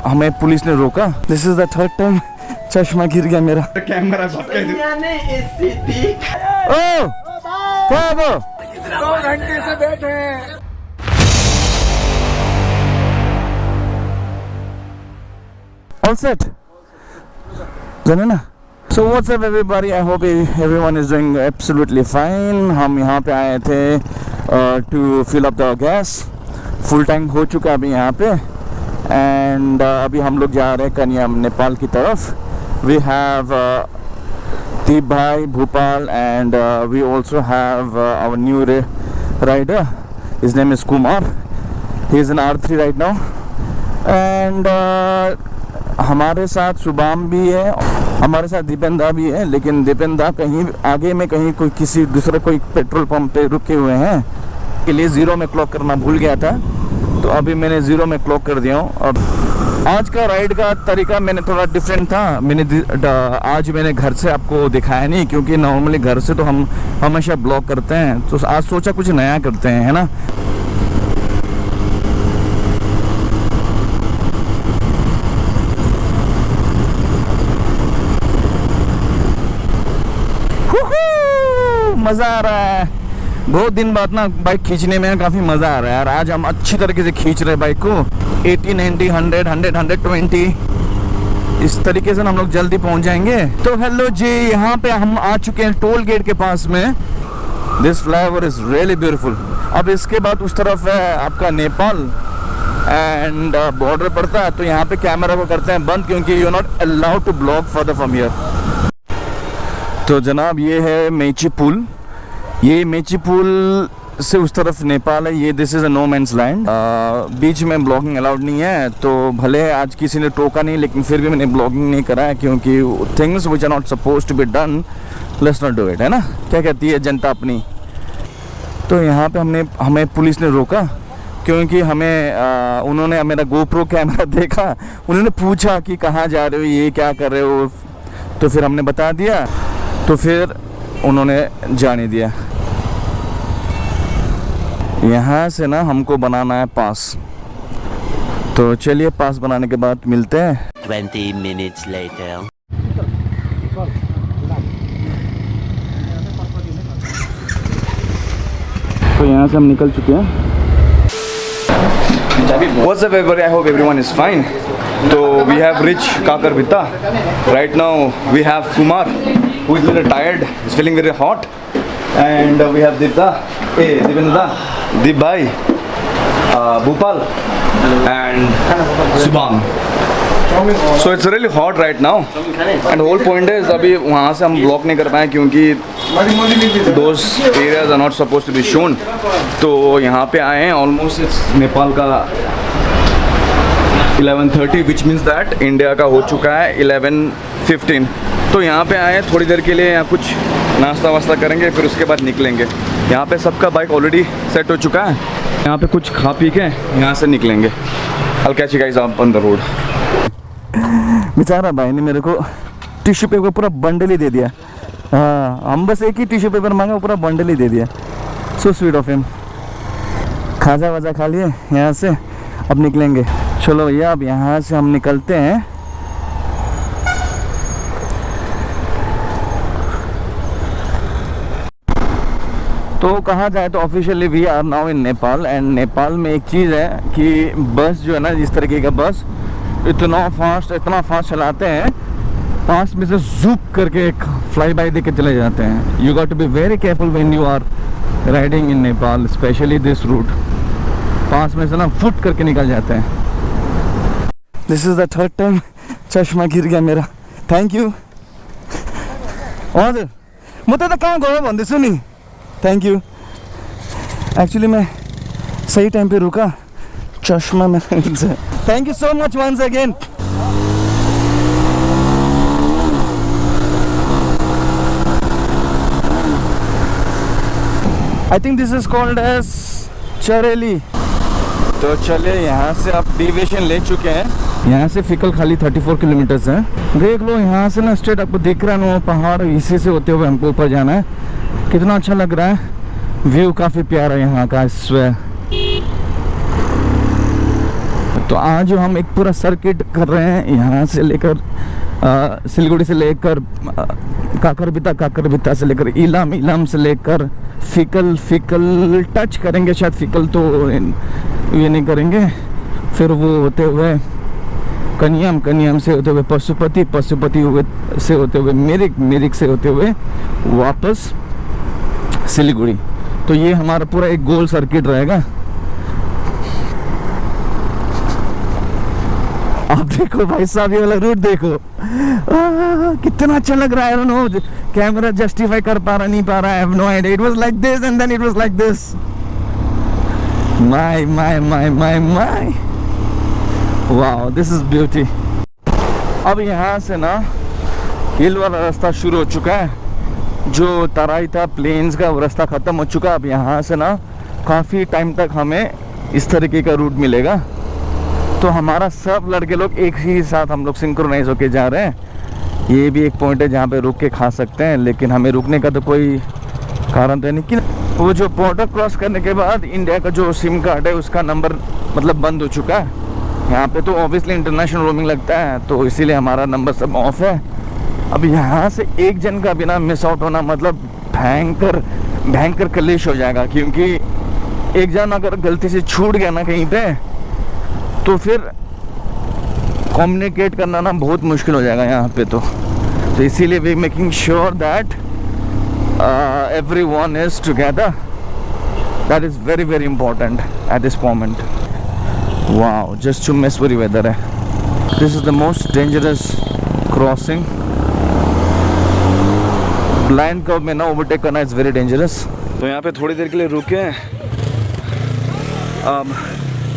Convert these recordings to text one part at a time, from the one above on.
हमें पुलिस ने रोका। This is the third time चश्मा गिर गया मेरा। कैमरा ओ क्या वो 2 घंटे से बैठे हैं। All set? जाने ना। So what's up everybody? I hope everyone is doing absolutely fine. हम यहाँ पे आए थे to fill up the gas. Full tank हो चुका है अभी यहाँ पे and अभी हम लोग जा रहे हैं कन्याम नेपाल की तरफ. We have Deep Bhai, Bhupal and we also have our new rider. His name is Kumar. He is in R3 right now and हमारे साथ सुबाम भी है, हमारे साथ दीपेंदा भी है, लेकिन दीपेंदा कहीं आगे में कहीं कोई किसी दूसरे कोई पेट्रोल पंप पे रुके हुए हैं के लिए ज़ीरो में क्लॉक करना भूल गया था, तो अभी मैंने ज़ीरो में क्लॉक कर दिया हूँ। और आज का राइड का तरीका मैंने थोड़ा डिफरेंट था। आज मैंने घर से आपको दिखाया नहीं, क्योंकि नॉर्मली घर से तो हम हमेशा ब्लॉग करते हैं, तो आज सोचा कुछ नया करते हैं, है ना। मज़ा आ रहा है, बहुत दिन बाद ना बाइक खींचने में काफ़ी मज़ा आ रहा है यार। आज हम अच्छी तरीके से खींच रहे हैं बाइक को 80, 90, 100, 100, 120 इस तरीके से हम लोग जल्दी पहुंच जाएंगे। तो हेलो जी, यहाँ पे हम आ चुके हैं टोल गेट के पास में। This flyover is really beautiful. अब इसके बाद उस तरफ है आपका नेपाल एंड बॉर्डर पड़ता है, तो यहाँ पे कैमरा को करते हैं बंद, क्योंकि you not allowed to block further from here. तो जनाब ये है मेची पुल, ये मेची पुल से उस तरफ नेपाल है। ये this is a no man's land. बीच में ब्लॉगिंग अलाउड नहीं है, तो भले आज किसी ने टोका नहीं, लेकिन फिर भी मैंने ब्लॉगिंग नहीं करा है, क्योंकि things which are not suppose to be done, let's not do it, है ना। क्या कहती है जनता अपनी। तो यहाँ पे हमें पुलिस ने रोका, क्योंकि हमें उन्होंने मेरा गोप्रो कैमरा देखा, उन्होंने पूछा कि कहाँ जा रहे हो, ये क्या कर रहे हो, तो फिर हमने बता दिया, तो फिर उन्होंने जाने दिया। यहाँ से ना हमको बनाना है पास, तो चलिए पास बनाने के बाद मिलते हैं। 20 minutes later. तो यहाँ से हम निकल चुके हैं। What's up everybody? I hope everyone is fine. So we have reached Kakarvita. Right now we have Kumar, who is a little tired. He's feeling very hot. And we have Dipenda, Deep Bhai, Bhupal, and Subham. So it's really hot right now. And the whole point is अभी वहाँ से हम block नहीं कर पाए, क्योंकि those areas are not supposed to be shown. तो यहाँ पे आए हैं। Almost it's नेपाल का 11:30, which means that इंडिया का हो चुका है 11:15। तो यहाँ पे आए हैं थोड़ी देर के लिए, यहाँ कुछ नाश्ता वास्ता करेंगे, फिर उसके बाद निकलेंगे। यहाँ पे सबका बाइक ऑलरेडी सेट हो चुका है, यहाँ पे कुछ खा पी के यहाँ से निकलेंगे। I'll catch you guys up on the road. बेचारा भाई ने मेरे को टिश्यू पेपर पूरा बंडल ही दे दिया। हाँ, हम बस एक ही टिश्यू पेपर मांगे, पूरा बंडल ही दे दिया। So sweet of him. खाजा वाजा खा लिए यहाँ से, अब निकलेंगे। चलो भैया, अब यहाँ से हम निकलते हैं। तो कहा जाए तो officially we are now in Nepal. And Nepal में एक चीज़ है कि बस जो है ना, जिस तरीके का बस इतना फास्ट चलाते हैं, पास में से जूप करके एक फ्लाई बाय दे के चले जाते हैं। You got to be very careful when you are riding in Nepal, specially this route. पास में से ना फुट करके निकल जाते हैं। This is the third time चश्मा गिर गया मेरा। Thank you. हजुर म त कहाँ गयो भन्दैछु नि। Thank you. एक्चुअली मैं सही टाइम पे रुका, चश्मा में। Thank you so much once again. I think this is called as Chareli. तो चले, यहाँ से आप डिविएशन ले चुके हैं। यहाँ से फिकल खाली 34 किलोमीटर्स है। देख लो यहाँ से ना स्ट्रेट आपको दिख रहा है ना पहाड़, इसी से होते हुए हमको ऊपर जाना है। कितना अच्छा लग रहा है, व्यू काफ़ी प्यारा है यहाँ का। तो आज जो हम एक पूरा सर्किट कर रहे हैं, यहाँ से लेकर सिलगुड़ी से लेकर काकरबिता से लेकर इलाम से लेकर फिकल टच करेंगे, शायद फिकल तो ये नहीं करेंगे, फिर वो होते हुए कन्याम से होते हुए पशुपति से होते हुए मिरिक से होते हुए वापस सिलीगुड़ी। तो ये हमारा पूरा एक गोल सर्किट रहेगा। आप देखो भाई साहब, ये वाला रूट देखो, कितना अच्छा लग रहा है। I don't know, camera justify कर पा रहा नहीं पा रहा है, I have no idea. It was like this and then it was like this. My wow, this is beauty. अब यहाँ से ना हिल वाला रास्ता शुरू हो चुका है, जो तराई था प्लेन्स का, वो रास्ता ख़त्म हो चुका है। अब यहाँ से ना काफ़ी टाइम तक हमें इस तरीके का रूट मिलेगा। तो हमारा सब लड़के लोग एक ही साथ हम लोग सिंक्रोनाइज होके जा रहे हैं। ये भी एक पॉइंट है जहाँ पे रुक के खा सकते हैं, लेकिन हमें रुकने का तो कोई कारण तो नहीं कि वो जो बॉर्डर क्रॉस करने के बाद इंडिया का जो सिम कार्ड है उसका नंबर मतलब बंद हो चुका है। यहाँ पे तो ऑब्वियसली इंटरनेशनल रोमिंग लगता है, तो इसीलिए हमारा नंबर सब ऑफ है। अब यहाँ से एक जन का बिना मिस आउट होना मतलब भयंकर कलेश हो जाएगा, क्योंकि एक जन अगर गलती से छूट गया ना कहीं पे, तो फिर कम्युनिकेट करना ना बहुत मुश्किल हो जाएगा यहाँ पे। तो इसीलिए we making sure that everyone is together. That is very very important at this moment. Wow, just to mess with the weather hai. This is the most dangerous crossing. Blind curve में ना overtake करना is very dangerous. तो यहाँ पे थोड़ी देर के लिए रुके हैं।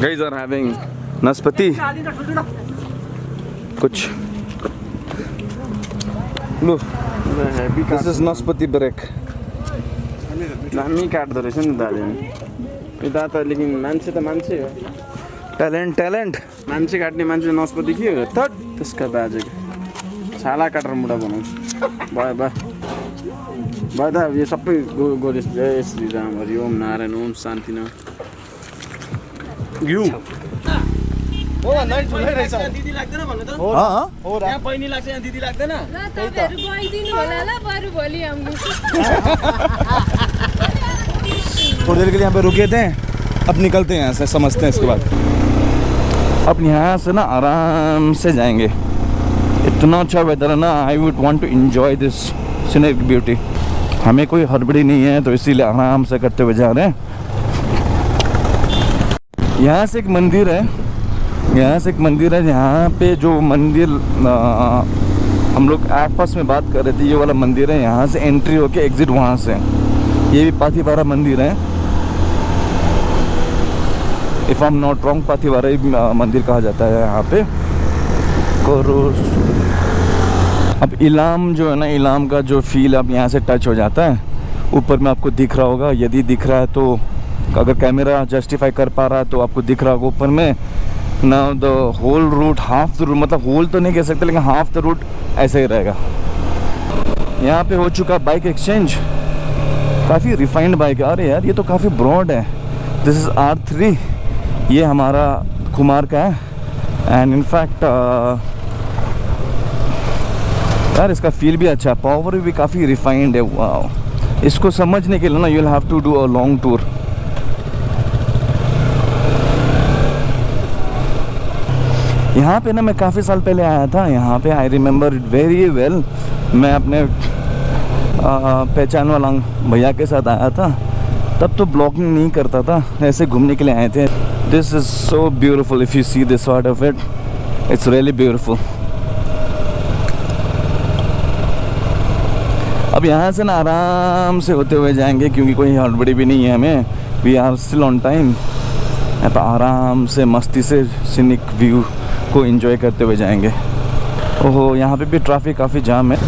गाइस आर हैविंग नाशपाती कुछ लो, दिस इज नाशपाती ब्रेक। दामी काट्दो रहेछ नि दाले यता त, लेकिन मान्छे त मान्छे हो। टैलेंट मान्छे काट्ने मान्छे नाशपाती के हो त, त्यसका बाजेको छाला काटेर मुढा बनाउँछ। भयो त यो सबै गोलेस जय श्री राम हरि ओम नारायण ओम शान्ति न यु हो नै ठुलै रहेछ। दिदी लाग्दैन भन्नु त। हो यहाँ बहिनी लाग्छ, यहाँ दिदी लाग्दैन। ल तपाईहरु गइदिनु होला ल, बरु भोलि आउनु। थोड़ी देर के लिए यहाँ पे रुके थे, अब निकलते हैं यहाँ से, समझते हैं इसके बाद। अब यहाँ से ना आराम से जाएंगे। इतना अच्छा वेदर है ना, I would want to enjoy this scenic beauty. हमें कोई हड़बड़ी नहीं है, तो इसीलिए आराम से करते हुए जा रहे हैं। यहाँ से एक मंदिर है, यहाँ पे जो मंदिर हम लोग आपस में बात कर रहे थे, ये वाला मंदिर है। यहाँ से एंट्री होके एग्जिट वहाँ से। ये भी पाथीवारा मंदिर है, if I am not wrong, Pathibhara मंदिर कहा जाता है यहाँ पे। अब इलाम जो है ना, इलाम का जो फील अब यहाँ से टच हो जाता है। ऊपर में आपको दिख रहा होगा, यदि दिख रहा है तो, अगर कैमरा जस्टिफाई कर पा रहा है तो आपको दिख रहा होगा ऊपर में ना the whole route, half the route, मतलब होल तो नहीं कह सकते, लेकिन हाफ द रूट ऐसे ही रहेगा। यहाँ पे हो चुका बाइक एक्सचेंज। काफ़ी रिफाइंड बाइक है। अरे यार, ये तो काफ़ी ब्रॉड है। दिस इज़ R3, ये हमारा कुमार का है। एंड इनफैक्ट यार इसका फील भी अच्छा है, पावर भी काफ़ी रिफाइंड है। वाओ, इसको समझने के लिए ना you will have to do a long tour. यहाँ पे ना मैं काफ़ी साल पहले आया था यहाँ पे, I remember it very well. मैं अपने पहचान वाला भैया के साथ आया था, तब तो ब्लॉगिंग नहीं करता था, ऐसे घूमने के लिए आए थे। This is so beautiful, if you see this part of it, it's really beautiful. अब यहाँ से ना आराम से होते हुए जाएंगे, क्योंकि कोई हड़बड़ी भी नहीं है हमें। We are still on time. यहाँ पर आराम से मस्ती से सीनिक व्यू को एंजॉय करते हुए जाएंगे। ओहो, यहाँ पे भी ट्रैफिक काफ़ी जाम है।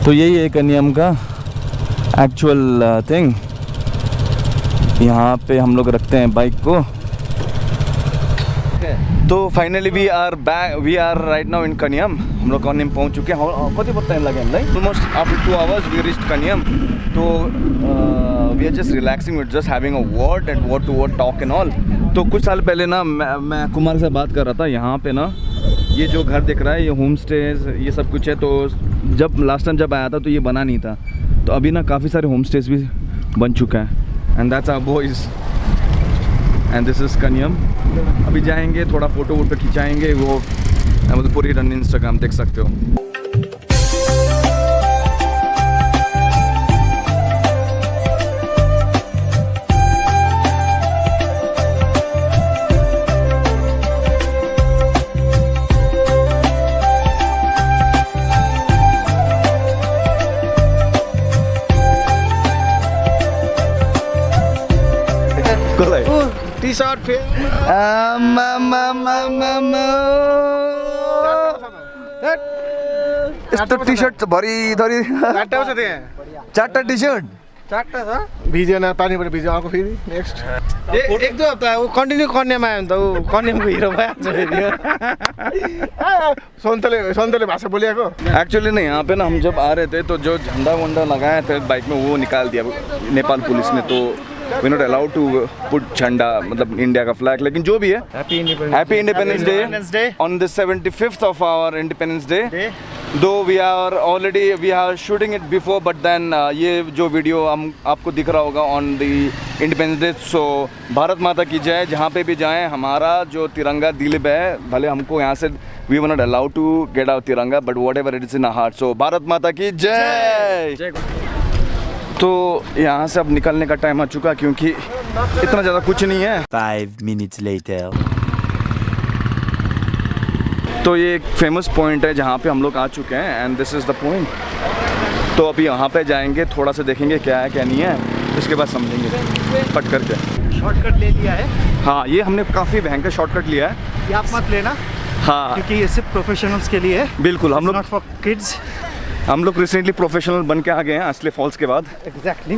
तो यही है कन्याम का एक्चुअल थिंग। यहाँ पे हम लोग रखते हैं बाइक को। तो finally we are right now in Kanyam. हम लोग कन्याम पहुंच चुके हैं. कति बहुत टाइम लगे हामीलाई? Almost after 2 hours we reached Kanyam. तो we are just relaxing, we are just having a word and word to word talk and all. तो कुछ साल पहले ना मैं कुमार से बात कर रहा था. यहाँ पे ना ये जो घर दिख रहा है ये होम स्टेज ये सब कुछ है. तो जब लास्ट टाइम जब आया था तो ये बना नहीं था. तो अभी ना काफ़ी सारे होम स्टेज भी बन चुका है. And that's our boys and this is Kanyam. अभी जाएंगे थोड़ा फ़ोटो वोटो खिंचाएंगे. वो मतलब पूरी रन इंस्टाग्राम देख सकते हो. टी-सर्ट फेरि यस्तो टी सर्ट भरिधरि चारवटा छ त्यहाँ 4टा टी सर्ट. 4टा छ भिजेन पानीबाट भिज्यो अर्को फेरि नेक्स्ट एक दुई हप्ता ऊ कन्टिन्यू कन्यामा आयो भने त ऊ कन्यामको हिरो भइहाल्छ फेरि सन्तले भाषा बोलिएको. एक्चुअली नहीं यहाँ पे ना हम जब आ रहे थे तो जो झंडा वंडा लगाया था बाइक में वो निकाल दिया नेपाल पुलिस ने. तो we not allowed to put झंडा मतलब इंडिया का फ्लैग. लेकिन जो भी है happy independence day on the 75th of our independence day. Though we are shooting it before but then ये जो वीडियो हम आपको दिख रहा होगा on the independence day. So Bharat Mata की जय. जहाँ पे भी जाएं हमारा जो तिरंगा दिल पे है. भले हमको यहाँ से we were not allowed to get out tiranga but what ever it is in our heart. So Bharat Mata की जय. तो यहाँ से अब निकलने का टाइम आ चुका क्योंकि इतना ज़्यादा कुछ नहीं है. 5 minutes later. तो ये एक फेमस पॉइंट है जहाँ पे हम लोग आ चुके हैं and this is the point. तो अभी यहाँ पे जाएंगे थोड़ा सा देखेंगे क्या है क्या नहीं है. उसके बाद समझेंगे फट करके. शॉर्टकट ले लिया है. हाँ ये हमने काफ़ी भयंकर शॉर्टकट लिया है. ये आप मत लेना हाँ क्योंकि ये सिर्फ प्रोफेशनल्स के लिए है. बिल्कुल. हम नॉट फॉर किड्स. लोग रिसेंटली प्रोफेशनल बन के आ गए हैं असली फॉल्स के बाद. एग्जैक्टली.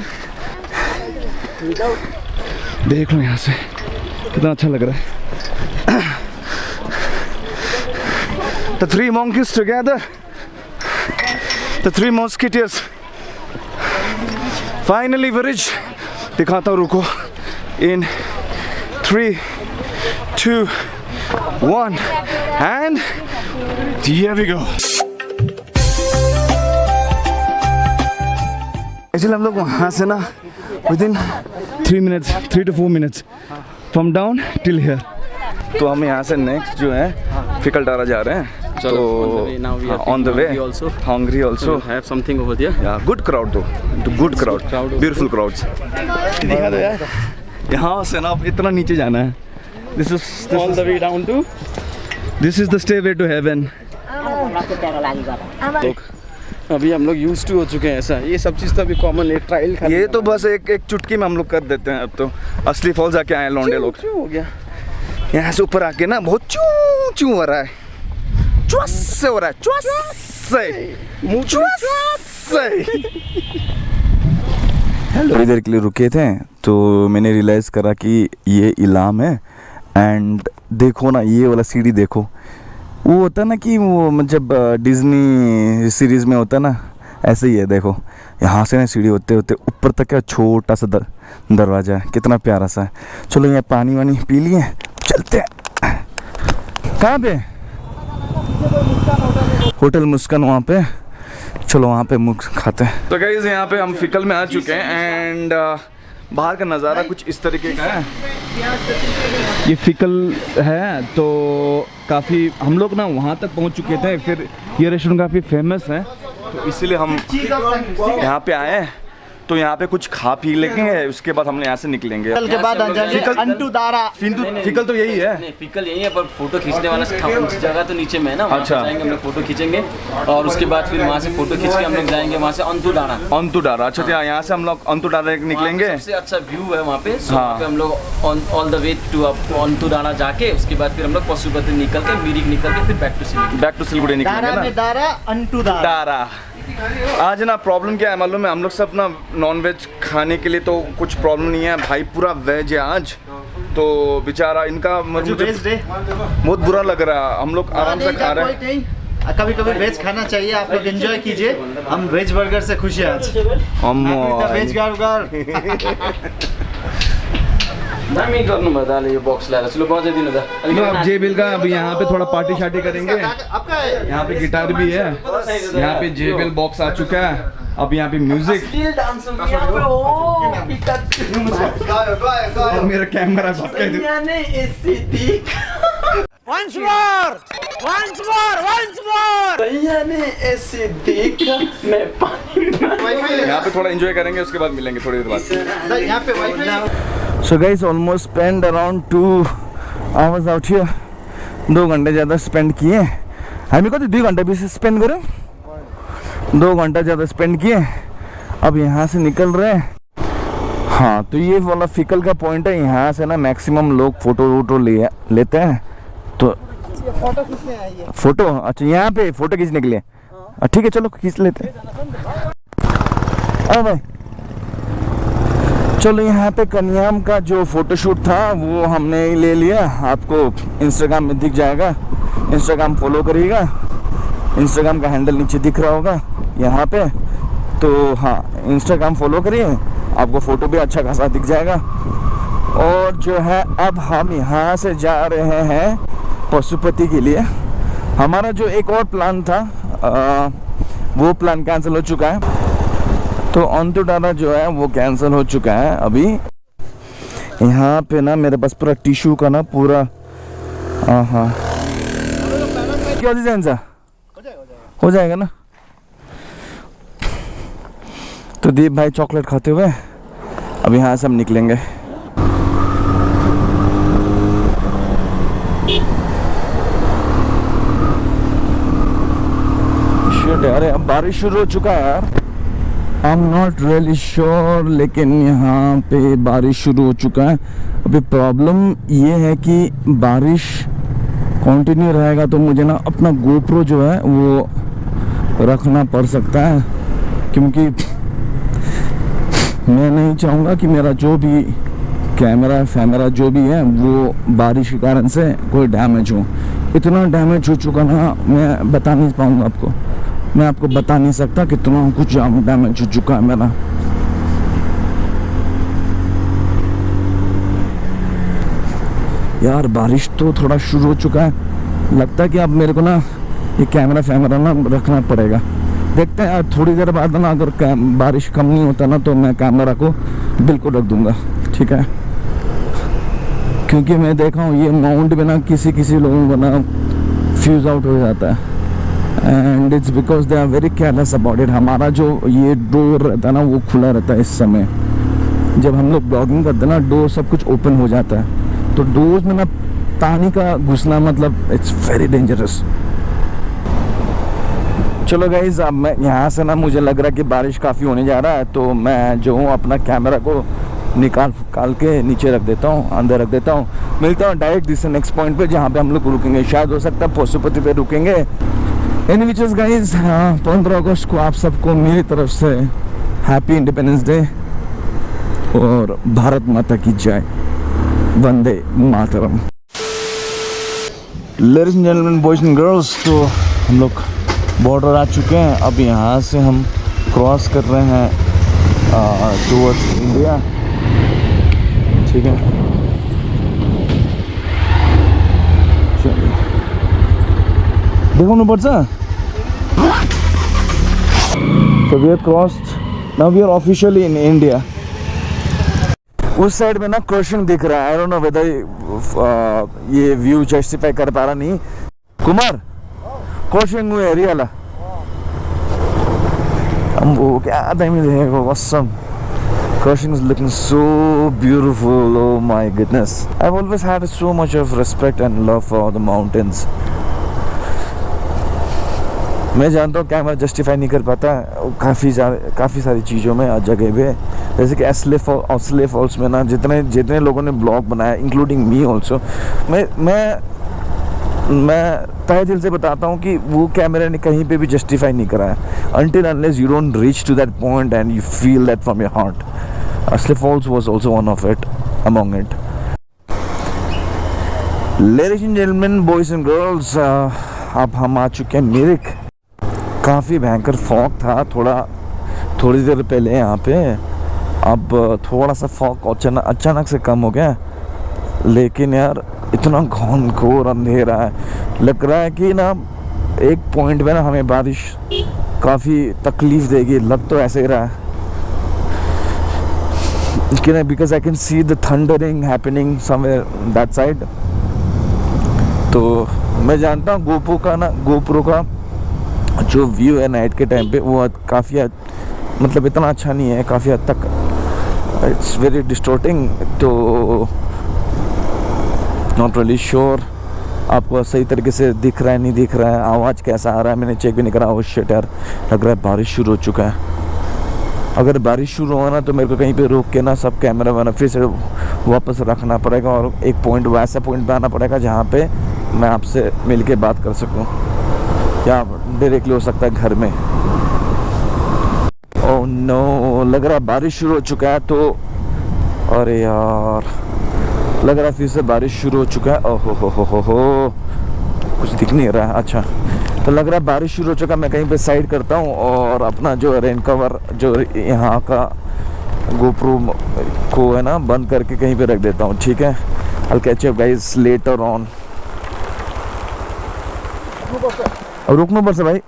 देख लो यहाँ से कितना अच्छा लग रहा है. The 3 monkeys together. The 3 mosquitoes. Finally we reached. दिखाता हूँ रुको. In 3, 2, 1 and here we go. Actually हम लोग वहाँ से ना within 3 to 4 minutes from down till here. तो हम यहाँ से नेक्स्ट जो है फिकलटारा जा रहे हैं. तो on the way Hungary also have something over there. Yeah good crowd though. Good crowd beautiful crowds. दिखा दो यार. यहाँ से ना इतना नीचे जाना है. This is all the way down to. This is the stairway to heaven. अभी हम लोग यूज टू हो चुके हैं ऐसा. ये सब चीज़ तो अभी कॉमन है. ट्रायल ये तो बस एक चुटकी में हम लोग कर देते हैं. अब तो असली फॉल्स आके आए लौंडे लोग. हो गया यहाँ से ऊपर आके ना बहुत चू चू हो रहा है. चुस से हो रहा है. चुस से. थोड़ी देर के लिए रुके थे तो मैंने रियलाइज़ करा कि ये इलाम है. एंड देखो ना ये वाला सीढ़ी देखो. वो होता ना कि वो जब डिज्नी सीरीज़ में होता ना ऐसे ही है. देखो यहाँ से ना सीढ़ी होते होते ऊपर तक का छोटा सा दरवाज़ा है. कितना प्यारा सा है. चलो यहाँ पानी वानी पी लिए चलते हैं. कहाँ पे? होटल मुस्कान वहाँ पे. चलो वहाँ पे मुख खाते हैं. तो गाइस यहाँ पे हम फिकल में आ चुके हैं एंड बाहर का नज़ारा कुछ इस तरीके का है. ये फिकल है तो काफ़ी हम लोग ना वहाँ तक पहुँच चुके थे. फिर ये रेस्टोरेंट काफ़ी फेमस है तो इसीलिए हम यहाँ पे आए हैं. तो यहाँ पे कुछ खा पी लेंगे उसके बाद हम यहाँ से निकलेंगे. के बाद अंटुदारा. फिकल तो यही है. नहीं फिकल यही है पर फोटो खींचने वाला जगह तो नीचे में है ना. अच्छा जाएंगे हम लोग फोटो खींचेंगे और उसके बाद फिर वहाँ से फोटो खींच के हम लोग जाएंगे वहाँ से अंतुडारा. अच्छा तो यहाँ से हम लोग अंतुडारा निकलेंगे. सबसे अच्छा व्यू है वहाँ पे. वहाँ पे हम लोग ऑल द वे टू अंतुडारा जाके उसके बाद फिर हम लोग पशुपति निकल के मिरिक निकल के फिर बैक टू सिलीगुड़ी निकलेंगे ना. आज ना प्रॉब्लम क्या है मालूम है. हम लोग सब ना नॉन वेज खाने के लिए तो कुछ प्रॉब्लम नहीं है भाई. पूरा वेज है आज. तो बेचारा इनका मुझे वेज डे बहुत बुरा लग रहा है। हम लोग आराम से खा रहे हैं। कभी कभी वेज खाना चाहिए, आप लोग एंजॉय कीजिए। हम वेज बर्गर से खुश हैं आज। वेज बर्गर दामी गर्नु भयो दाले यो बक्स ल्याएर चलो बजाइदिनु त अब जेबिल का अभी यहाँ पे थोड़ा पार्टी शार्टी करेंगे। आपका यहाँ पे गिटार भी है, यहाँ पे जेबिल बॉक्स आ चुका है। अब यहाँ पे म्यूजिक और मेरा कैमरा यहाँ पे थोड़ा एंजॉय करेंगे, उसके बाद मिलेंगे थोड़ी देर बाद। यहाँ पे wifi. So guys, almost spent around 2 hours out here. 2 घंटे ज़्यादा स्पेंड किए। हामी कति 2 घंटा भी स्पेंड करें, 2 घंटा ज़्यादा स्पेंड किए। अब यहाँ से निकल रहे हैं। हाँ, तो ये वाला फिकल का पॉइंट है। यहाँ से ना मैक्सिमम लोग फोटो लेते हैं। तो फोटो खींचने आइए। फोटो, अच्छा यहाँ पे फोटो खींचने के लिए। ठीक है, चलो खींच लेते हैं। हाँ भाई, चलो यहाँ पे कन्याम का जो फोटोशूट था वो हमने ले लिया। आपको इंस्टाग्राम में दिख जाएगा, इंस्टाग्राम फॉलो करिएगा। इंस्टाग्राम का हैंडल नीचे दिख रहा होगा यहाँ पे। तो हाँ, इंस्टाग्राम फॉलो करिए, आपको फ़ोटो भी अच्छा खासा दिख जाएगा। और जो है अब हम यहाँ से जा रहे हैं पशुपति के लिए। हमारा जो एक और प्लान था वो प्लान कैंसिल हो चुका है। तो अंतुडारा जो है वो कैंसिल हो चुका है। अभी यहाँ पे ना मेरे पास पूरा टिश्यू का ना पूरा हाँ क्या हो जाएगा ना। तो दीप भाई चॉकलेट खाते हुए अब यहाँ से हम निकलेंगे। अरे अब बारिश शुरू हो चुका है यार। आई एम नॉट रियली श्योर, लेकिन यहाँ पे बारिश शुरू हो चुका है। अभी प्रॉब्लम ये है कि बारिश कंटिन्यू रहेगा तो मुझे ना अपना गोप्रो जो है वो रखना पड़ सकता है, क्योंकि मैं नहीं चाहूँगा कि मेरा जो भी कैमरा जो भी है वो बारिश के कारण से कोई डैमेज हो। इतना डैमेज हो चुका ना, मैं बता नहीं पाऊँगा आपको। मैं आपको बता नहीं सकता कितना कुछ डैमेज हो चुका है मेरा। यार बारिश तो थोड़ा शुरू हो चुका है। लगता है कि अब मेरे को ना ये कैमरा ना रखना पड़ेगा। देखते हैं यार, थोड़ी देर बाद ना अगर बारिश कम नहीं होता ना तो मैं कैमरा को बिल्कुल रख दूंगा, ठीक है। क्योंकि मैं देखा हूँ ये माउंट में ना किसी लोगों को ना फ्यूज आउट हो जाता है। And it's because they are very careless about it. हमारा जो ये डोर रहता है ना वो खुला रहता है इस समय। जब हम लोग ब्लॉगिंग करते हैं ना, डोर सब कुछ ओपन हो जाता है। तो डोर्स में ना पानी का घुसना मतलब इट्स वेरी डेंजरस। चलो गाइज, अब मैं यहाँ से ना मुझे लग रहा है कि बारिश काफ़ी होने जा रहा है। तो मैं जो हूँ अपना कैमरा को निकाल के नीचे रख देता हूँ, अंदर रख देता हूँ। मिलता हूँ डायरेक्ट जिससे नेक्स्ट पॉइंट पे जहाँ पे हम लोग रुकेंगे। शायद हो सकता है पशुपति पे रुकेंगे। एनीवेज गाइज, 15 अगस्त को आप सबको मेरी तरफ से हैप्पी इंडिपेंडेंस डे और भारत माता की जय। Vande Mataram. Ladies and gentleman, boys and girls, तो हम लोग बॉर्डर आ चुके हैं। अब यहाँ से हम क्रॉस कर रहे हैं टुवर्ड्स इंडिया, ठीक है। चलिए देखाउनु पर्छ। So we have crossed. Now we are officially in India. उस साइड में ना क्रॉसिंग दिख रहा है। I don't know whether ये व्यू जस्टिफाई कर पा रहा नहीं। कुमार क्रॉसिंग हुए एरिया ला हम वो क्या टाइम में देखेगा। awesome. Crossing is looking so beautiful. Oh my goodness. I've always had so much of respect and love for the mountains. मैं जानता हूँ कैमरा जस्टिफाई नहीं कर पाता काफ़ी सारी चीज़ों में जगह पे, जैसे कि असले फॉल्स में ना जितने लोगों ने ब्लॉग बनाया इंक्लूडिंग मी ऑल्सो, मैं तहे दिल से बताता हूँ कि वो कैमरे ने कहीं पे भी जस्टिफाई नहीं करा है until unless you don't reach to that point and you feel that from your heart. Asle Falls was also one of it, among it. Ladies and gentleman, boys and girls, अब हम आ चुके हैं मिरिक। काफ़ी भयंकर fog था थोड़ी देर पहले यहाँ पे। अब थोड़ा सा फॉग अचानक से कम हो गया, लेकिन यार इतना घोर अंधेरा है, लग रहा है कि ना एक पॉइंट पे ना हमें बारिश काफ़ी तकलीफ देगी, लग तो ऐसे ही रहा है कि because I can see the thundering happening somewhere that side. तो मैं जानता हूँ गोप्रो का जो व्यू है नाइट के टाइम पे वो काफ़ी मतलब इतना अच्छा नहीं है, काफ़ी हद तक इट्स वेरी डिस्टॉर्टिंग। तो नॉट रियली श्योर आपको सही तरीके से दिख रहा है नहीं दिख रहा है, आवाज़ कैसा आ रहा है मैंने चेक भी नहीं करा। वो शिट यार, लग रहा है बारिश शुरू हो चुका है। अगर बारिश शुरू हुआ ना तो मेरे को कहीं पे रोक के ना सब कैमरा वाला फिर से वापस रखना पड़ेगा और एक पॉइंट वैसा पॉइंट पे आना पड़ेगा जहाँ पे मैं आपसे मिल के बात कर सकूँ, या डायरेक्टली हो सकता है घर में। ओह नो, लग रहा है बारिश शुरू हो चुका है। तो अरे यार, लग रहा है फिर से बारिश शुरू हो चुका है। ओहो हो, कुछ दिख नहीं रहा है। अच्छा, तो लग रहा है बारिश शुरू हो चुका है। मैं कहीं पे साइड करता हूँ और अपना जो रेन कवर जो यहाँ का गोप्रो को है ना बंद करके कहीं पे रख देता हूँ, ठीक है। I'll catch you guys later on। अब रुकना पर्छ भाइ,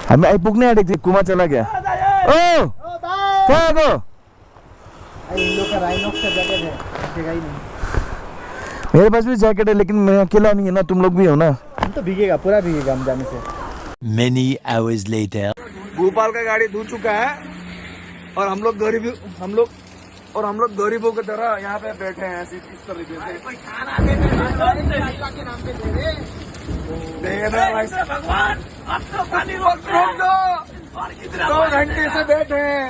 हामी आइपुग्नै आँटेको थियौँ, कुमा चला गया। ओ कहाँ गयो? मेरे पास भी जैकेट है लेकिन मैं अकेला नहीं है ना, तुम लोग भी हो ना। हम तो भीगेगा, पूरा भीगेगा हम जाने से। Many hours later. भोपाल का गाड़ी धो चुका है और हम लोग गरीबों की तरह यहाँ पे बैठे हैं ऐसे इस तरीके से। भगवान अब तो पानी रोक दो, 2 घंटे से बैठे हैं।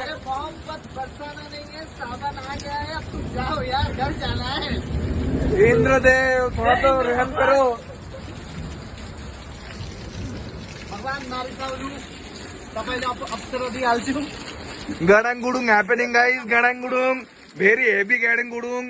बरसाना नहीं है, सावन आ गया है, अब तुम जाओ यार, घर जाना है। इंद्रदेव थोड़ा तो रहम करो। भगवान मारिसाउनु तपाईले अप्सरा दिइहाल्छु। गडाङ गुडुङ ह्यापनिङ गाइस, गडाङ गुडुङ, भेरी हेभी गडाङ गुडुङ।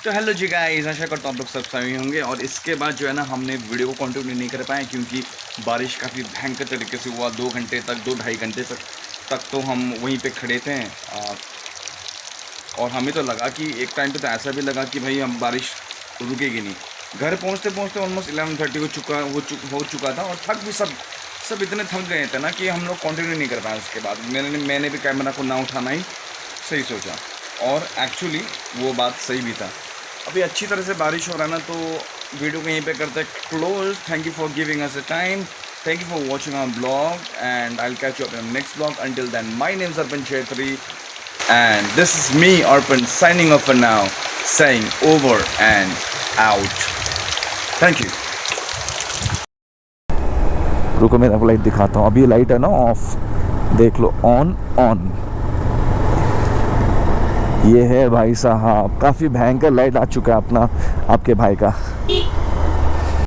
तो हेलो जी गाइस, आशा करता हूँ आप लोग सब सही होंगे। और इसके बाद जो है ना हमने वीडियो को कंटिन्यू नहीं कर पाए क्योंकि बारिश काफ़ी भयंकर तरीके से हुआ। 2 घंटे तक 2-2.5 घंटे तक तो हम वहीं पे खड़े थे। और हमें तो लगा कि एक टाइम पे तो ऐसा भी लगा कि भाई हम बारिश रुकेगी नहीं। घर पहुंचते पहुंचते ऑलमोस्ट 11:30 हो चुका था और थक भी सब इतने थक गए थे ना कि हम लोग कंटिन्यू नहीं कर पाए। उसके बाद मैंने भी कैमरा को ना उठाना ही सही सोचा और एक्चुअली वो बात सही भी था। अभी अच्छी तरह से बारिश हो रहा है ना, तो वीडियो को यहीं पे करते हैं close. Thank you for giving us a time, thank you for watching our blog and I will catch you up in next blog. Until then my name is Arpan Chhetri and this is me Arpan signing off for now, saying over and out. Thank you. रुको मैं आपको light दिखाता हूँ। अभी light है ना of, देख लो, on. ये है भाई साहब, काफ़ी भयंकर लाइट आ चुका है अपना आपके भाई का।